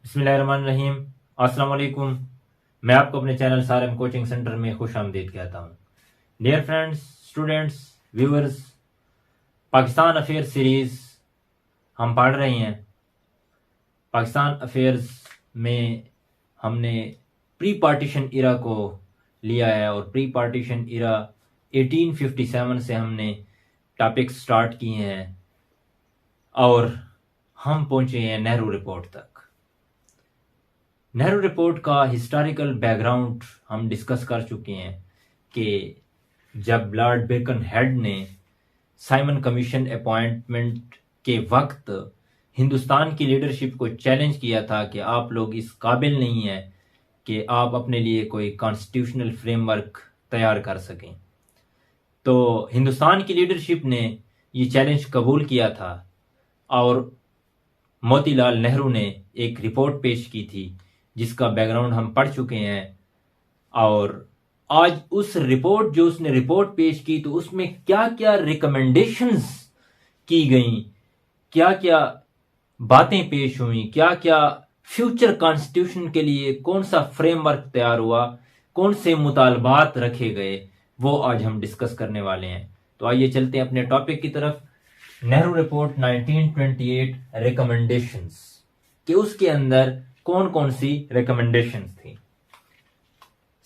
बिस्मिल्लाहिर्रहमानिर्रहीम। अस्सलाम वालेकुम। मैं आपको अपने चैनल सारम कोचिंग सेंटर में खुश आमदीद कहता हूँ। Dear friends, students, viewers, Pakistan affairs series हम पढ़ रहे हैं। पाकिस्तान अफेयर्स में हमने प्री पार्टीशन इरा को लिया है और प्री पार्टीशन इरा 1857 से हमने टॉपिक्स स्टार्ट किए हैं और हम पहुंचे हैं नेहरू रिपोर्ट तक। नेहरू रिपोर्ट का हिस्टोरिकल बैकग्राउंड हम डिस्कस कर चुके हैं कि जब लॉर्ड बेकन हेड ने साइमन कमीशन अपॉइंटमेंट के वक्त हिंदुस्तान की लीडरशिप को चैलेंज किया था कि आप लोग इस काबिल नहीं हैं कि आप अपने लिए कोई कॉन्स्टिट्यूशनल फ्रेमवर्क तैयार कर सकें, तो हिंदुस्तान की लीडरशिप ने ये चैलेंज कबूल किया था और मोतीलाल नेहरू ने एक रिपोर्ट पेश की थी जिसका बैकग्राउंड हम पढ़ चुके हैं। और आज उस रिपोर्ट जो उसने रिपोर्ट पेश की तो उसमें क्या क्या रिकमेंडेशंस की गई, क्या क्या बातें पेश हुई, क्या क्या फ्यूचर कॉन्स्टिट्यूशन के लिए कौन सा फ्रेमवर्क तैयार हुआ, कौन से मुतालबात रखे गए, वो आज हम डिस्कस करने वाले हैं। तो आइए चलते हैं अपने टॉपिक की तरफ। नेहरू रिपोर्ट 1928 रिकमेंडेशंस कि उसके अंदर कौन कौन सी रिकमेंडेशंस थी।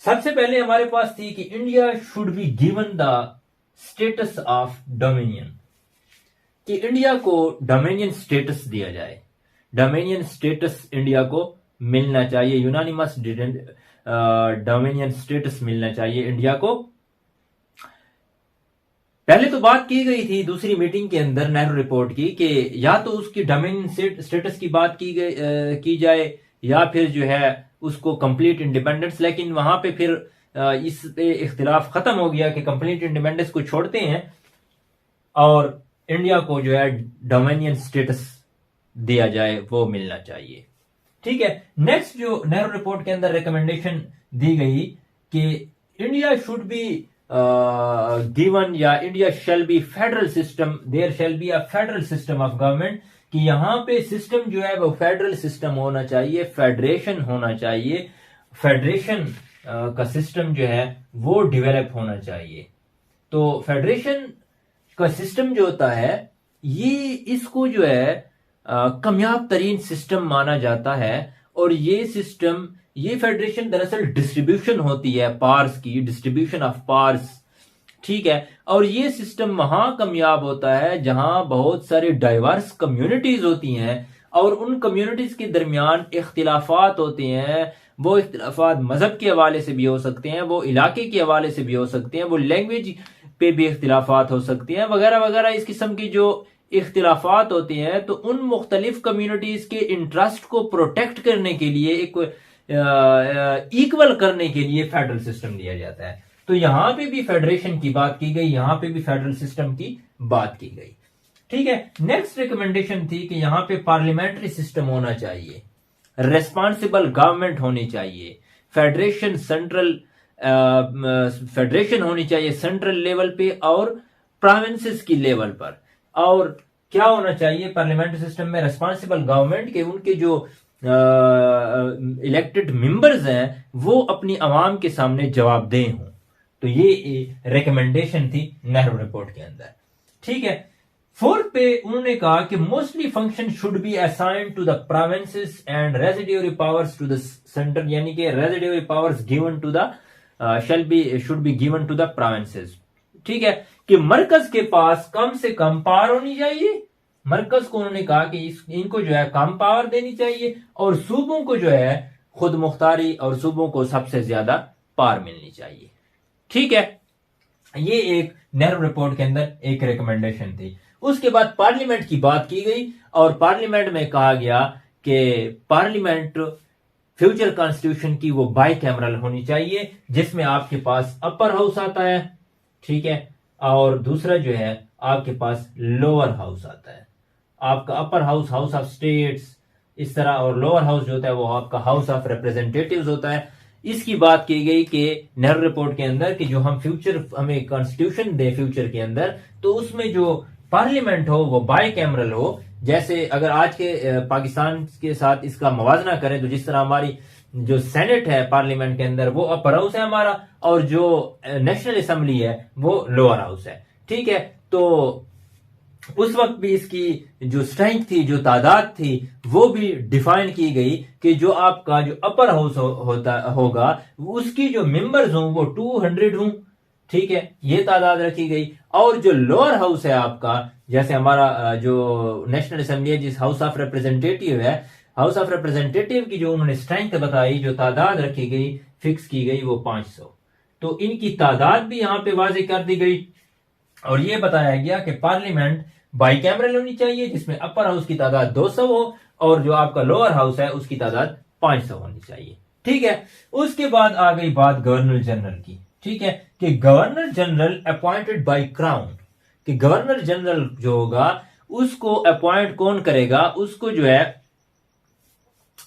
सबसे पहले हमारे पास थी कि India should be given the status of dominion, कि इंडिया को डोमिनियन स्टेटस दिया जाए। डोमिनियन स्टेटस इंडिया को मिलना चाहिए, यूनानिमस डोमिनियन स्टेटस मिलना चाहिए इंडिया को। पहले तो बात की गई थी दूसरी मीटिंग के अंदर नेहरू रिपोर्ट की कि या तो उसकी डोमिनियन स्टेटस की बात की जाए या फिर जो है उसको कंप्लीट इंडिपेंडेंस, लेकिन वहां पे फिर इस पे इख्तिलाफ खत्म हो गया कि कंप्लीट इंडिपेंडेंस को छोड़ते हैं और इंडिया को जो है डोमिनियन स्टेटस दिया जाए, वो मिलना चाहिए। ठीक है। नेक्स्ट जो नेहरू रिपोर्ट के अंदर रिकमेंडेशन दी गई कि इंडिया शुड बी गिवन या India shall be federal system, there shall be a federal system of government, कि यहां पे सिस्टम जो है वो फेडरल सिस्टम होना चाहिए, फेडरेशन होना चाहिए, फेडरेशन का सिस्टम जो है वो डेवलप होना चाहिए। तो फेडरेशन का सिस्टम जो होता है ये इसको जो है कामयाब तरीन सिस्टम माना जाता है और ये सिस्टम, ये फेडरेशन दरअसल डिस्ट्रीब्यूशन होती है पावर्स की, डिस्ट्रीब्यूशन ऑफ पावर्स। ठीक है। और ये सिस्टम वहां कामयाब होता है जहां बहुत सारी डाइवर्स कम्युनिटीज होती हैं और उन कम्युनिटीज के दरमियान इख्तिलाफात होते हैं। वो इख्तिलाफात मजहब के हवाले से भी हो सकते हैं, वो इलाके के हवाले से भी हो सकते हैं, वो लैंग्वेज पे भी इख्तिलाफात हो सकते हैं, वगैरह वगैरह। इस किस्म की जो इख्तिलाफात होते हैं तो उन मुख्तलिफ कम्युनिटीज के इंटरेस्ट को प्रोटेक्ट करने के लिए, एक इक्वल करने के लिए फेडरल सिस्टम दिया जाता है। तो यहां पे भी फेडरेशन की बात की गई, यहां पे भी फेडरल सिस्टम की बात की गई। ठीक है। नेक्स्ट रिकमेंडेशन थी कि यहां पे पार्लियामेंट्री सिस्टम होना चाहिए, रेस्पॉन्सिबल गवर्नमेंट होनी चाहिए, फेडरेशन सेंट्रल फेडरेशन होनी चाहिए सेंट्रल लेवल पे और प्रोविंसेस की लेवल पर। और क्या होना चाहिए पार्लियामेंट्री सिस्टम में? रेस्पॉन्सिबल गवर्नमेंट के उनके जो इलेक्टेड मेंबर्स हैं वो अपनी आवाम के सामने जवाबदेह हों। तो ये रिकमेंडेशन थी नेहरू रिपोर्ट के अंदर। ठीक है। फोर्थ पे उन्होंने कहा कि mostly function should be assigned to the provinces and residuary powers to the centre, यानी कि residuary powers given to the should be given to the provinces. ठीक है। कि मरकज के पास कम से कम पावर होनी चाहिए, मरकज को उन्होंने कहा कि इनको जो है कम पावर देनी चाहिए और सूबों को जो है खुद मुख्तारी और सूबों को सबसे ज्यादा पावर मिलनी चाहिए। ठीक है। ये एक नेहरू रिपोर्ट के अंदर एक रिकमेंडेशन थी। उसके बाद पार्लियामेंट की बात की गई और पार्लियामेंट में कहा गया कि पार्लियामेंट फ्यूचर कॉन्स्टिट्यूशन की वो बाई कैमरल होनी चाहिए जिसमें आपके पास अपर हाउस आता है, ठीक है, और दूसरा जो है आपके पास लोअर हाउस आता है। आपका upper house house of states इस तरह, और लोअर हाउस जो होता है वो आपका हाउस ऑफ रिप्रेजेंटेटिव्स होता है। इसकी बात की गई कि नेहरू रिपोर्ट के अंदर कि जो हम फ्यूचर, हमें कॉन्स्टिट्यूशन दे फ्यूचर के अंदर, तो उसमें जो पार्लियामेंट हो वो बाई कैमरल हो जैसे अगर आज के पाकिस्तान के साथ इसका मवाजना करें तो जिस तरह हमारी जो सेनेट है पार्लियामेंट के अंदर वो अपर हाउस है हमारा, और जो नेशनल असेंबली है वो लोअर हाउस है। ठीक है, तो उस वक्त भी इसकी जो स्ट्रेंथ थी, जो तादाद थी, वो भी डिफाइन की गई कि जो आपका जो अपर हाउस होगा उसकी जो मेंबर्स हों वो 200 हों। ठीक है, ये तादाद रखी गई। और जो लोअर हाउस है आपका, जैसे हमारा जो नेशनल असेंबली है, जिस हाउस ऑफ रिप्रेजेंटेटिव है, हाउस ऑफ रिप्रेजेंटेटिव की जो उन्होंने स्ट्रेंथ बताई, जो तादाद रखी गई, फिक्स की गई, वो 500। तो इनकी तादाद भी यहां पे वाजे कर दी गई और ये बताया गया कि पार्लियामेंट बाइकैमरल होनी चाहिए, जिसमें अपर हाउस की तादाद 200 हो और जो आपका लोअर हाउस है उसकी तादाद 500 होनी चाहिए। ठीक है, उसके बाद आ गई बात गवर्नर जनरल की। ठीक है, कि governor general appointed by crown, कि गवर्नर जनरल जो होगा उसको अपॉइंट कौन करेगा, उसको जो है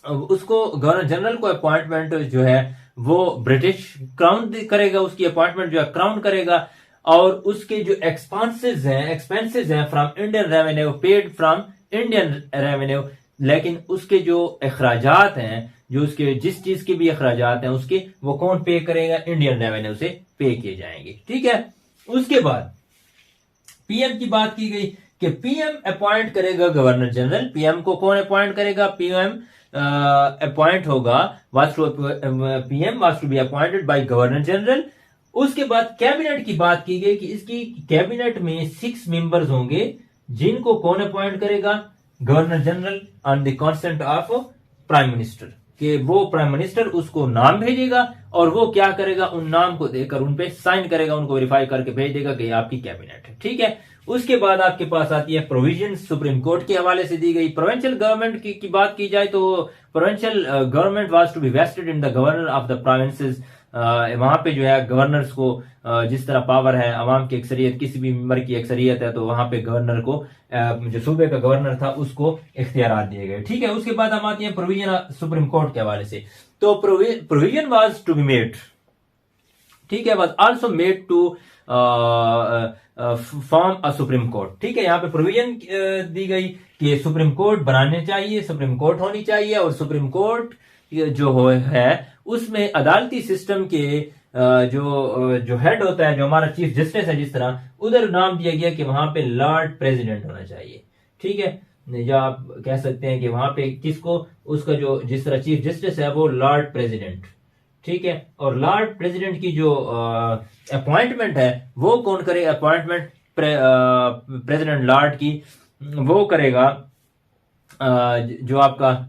उसको गवर्नर जनरल को अपॉइंटमेंट जो है वो ब्रिटिश क्राउन करेगा, उसकी अपॉइंटमेंट जो है क्राउन करेगा। और उसके जो एक्सपेंसेस हैं from Indian revenue, paid from Indian revenue, लेकिन उसके जो अखराजात हैं, जो उसके जिस चीज के भी अखराजात हैं उसके, वो कौन पे करेगा, इंडियन रेवेन्यू से पे किए जाएंगे। ठीक है, उसके बाद पीएम की बात की गई कि पीएम अपॉइंट करेगा गवर्नर जनरल। पीएम को कौन अपॉइंट करेगा, पीएम अपॉइंट होगा, PM was to be appointed by governor general. उसके बाद कैबिनेट की बात की गई कि इसकी कैबिनेट में 6 मेंबर्स होंगे, जिनको कौन अपॉइंट करेगा, governor general on the consent of prime minister, कि वो प्राइम मिनिस्टर उसको नाम भेजेगा और वो क्या करेगा, उन नाम को देकर उन पे साइन करेगा, उनको वेरीफाई करके भेज देगा कि आपकी कैबिनेट है। ठीक है, उसके बाद आपके पास आती है प्रोविजन, सुप्रीम कोर्ट के हवाले से दी गई। प्रोविंशियल गवर्नमेंट की बात की जाए तो provincial government was to be vested in the governor of the provinces. वहां पे जो है गवर्नर्स को जिस तरह पावर है, अवाम की अक्सरियत, किसी भी मेंबर की अक्सरियत है, तो वहां पे गवर्नर को जो सूबे का गवर्नर था उसको इख्तियारात दिए गए। ठीक है, उसके बाद हम आती है प्रोविजन सुप्रीम कोर्ट के हवाले से। तो provision was to be made, ठीक है, was also made to form a supreme court. ठीक है, यहाँ पे प्रोविजन दी गई कि सुप्रीम कोर्ट बनाने चाहिए, सुप्रीम कोर्ट होनी चाहिए, और सुप्रीम कोर्ट जो है उसमें अदालती सिस्टम के जो हेड होता है, जो हमारा चीफ जस्टिस है, जिस तरह उधर नाम दिया गया कि वहां पे लॉर्ड प्रेसिडेंट होना चाहिए। ठीक है, या आप कह सकते हैं कि वहां पे किसको, उसका जो जिस तरह चीफ जस्टिस है वो लॉर्ड प्रेसिडेंट। ठीक है, और लॉर्ड प्रेसिडेंट की जो अपॉइंटमेंट है वो कौन करे, अपॉइंटमेंट प्रेसिडेंट लॉर्ड की वो करेगा जो आपका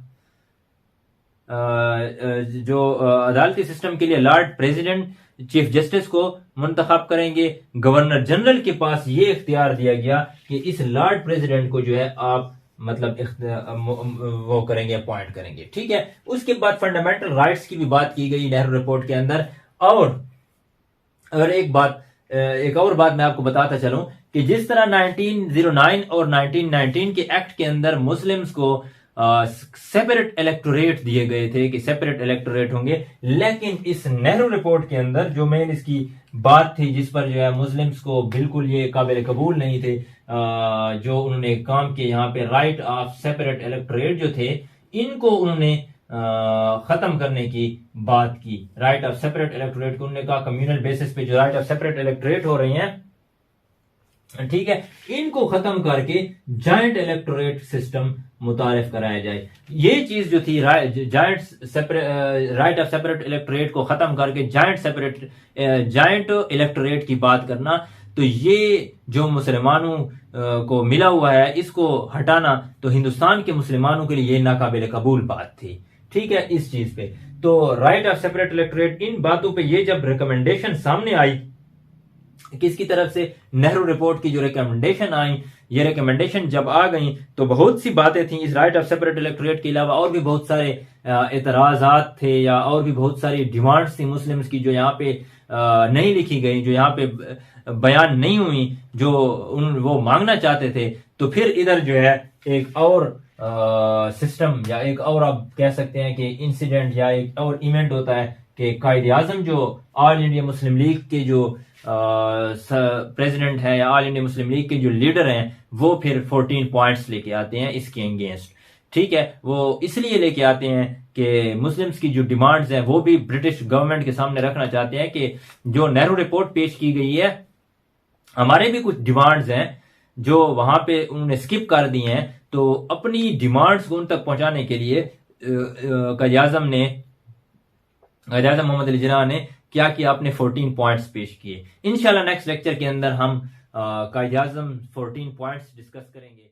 जो अदालती सिस्टम के लिए लॉर्ड प्रेसिडेंट चीफ जस्टिस को मुंतखब करेंगे। गवर्नर जनरल के पास ये इख्तियार दिया गया कि इस लॉर्ड प्रेसिडेंट को जो है आप मतलब वो करेंगे, अपॉइंट करेंगे। ठीक है, उसके बाद फंडामेंटल राइट्स की भी बात की गई नेहरू रिपोर्ट के अंदर। और अगर एक और बात मैं आपको बताता चलूं कि जिस तरह 1909 और 1919 के एक्ट के अंदर मुस्लिम्स को सेपरेट इलेक्टोरेट दिए गए थे कि सेपरेट इलेक्टोरेट होंगे, लेकिन इस नेहरू रिपोर्ट के अंदर जो मेन इसकी बात थी, जिस पर जो है मुस्लिम्स को बिल्कुल ये काबिल कबूल नहीं थे, जो उन्होंने काम किए, यहाँ पे राइट ऑफ सेपरेट इलेक्टोरेट जो थे, इनको उन्होंने खत्म करने की बात की। राइट ऑफ सेपरेट इलेक्टोरेट को उन्होंने कहा कम्युनल बेसिस पे जो राइट ऑफ सेपरेट इलेक्टोरेट हो रही हैं, ठीक है, इनको खत्म करके जॉइंट इलेक्टोरेट सिस्टम मुतारिफ कराया जाए। ये चीज जो थी राइट ऑफ सेपरेट इलेक्टोरेट को खत्म करके जॉइंट इलेक्टोरेट की बात करना, तो ये जो मुसलमानों को मिला हुआ है इसको हटाना तो हिंदुस्तान के मुसलमानों के लिए ये नाकाबिल कबूल बात थी। ठीक है, इस चीज पे तो राइट ऑफ सेपरेट इलेक्टोरेट, इन बातों पे ये जब रिकमेंडेशन सामने आई किसकी तरफ से, नेहरू रिपोर्ट की जो रिकमेंडेशन आई, ये रिकमेंडेशन जब आ गई तो बहुत सी बातें थी इस राइट ऑफ सेपरेट इलेक्टोरेट के अलावा, और भी बहुत सारे एतराजात थे या और भी बहुत सारी डिमांड्स थी मुस्लिम्स की जो यहाँ पे नहीं लिखी गई, जो यहाँ पे बयान नहीं हुई, जो वो मांगना चाहते थे। तो फिर इधर जो है एक और सिस्टम या एक और आप कह सकते हैं कि इंसिडेंट या एक और इवेंट होता है कि कायद आजम जो ऑल इंडिया मुस्लिम लीग के जो प्रेसिडेंट है या ऑल इंडिया मुस्लिम लीग के जो लीडर हैं वो फिर 14 पॉइंट्स लेके आते हैं इसके अगेंस्ट। ठीक है, वो इसलिए लेके आते हैं कि मुस्लिम्स की जो डिमांड्स हैं वो भी ब्रिटिश गवर्नमेंट के सामने रखना चाहते हैं कि जो नेहरू रिपोर्ट पेश की गई है, हमारे भी कुछ डिमांड्स हैं जो वहां पे उन्होंने स्किप कर दी हैं, तो अपनी डिमांड्स को उन तक पहुंचाने के लिए कायद-ए-आज़म मोहम्मद अली जिन्ना ने क्या किया, अपने 14 पॉइंट्स पेश किए। इंशाल्लाह नेक्स्ट लेक्चर के अंदर हम कायद-ए-आज़म 14 पॉइंट्स डिस्कस करेंगे।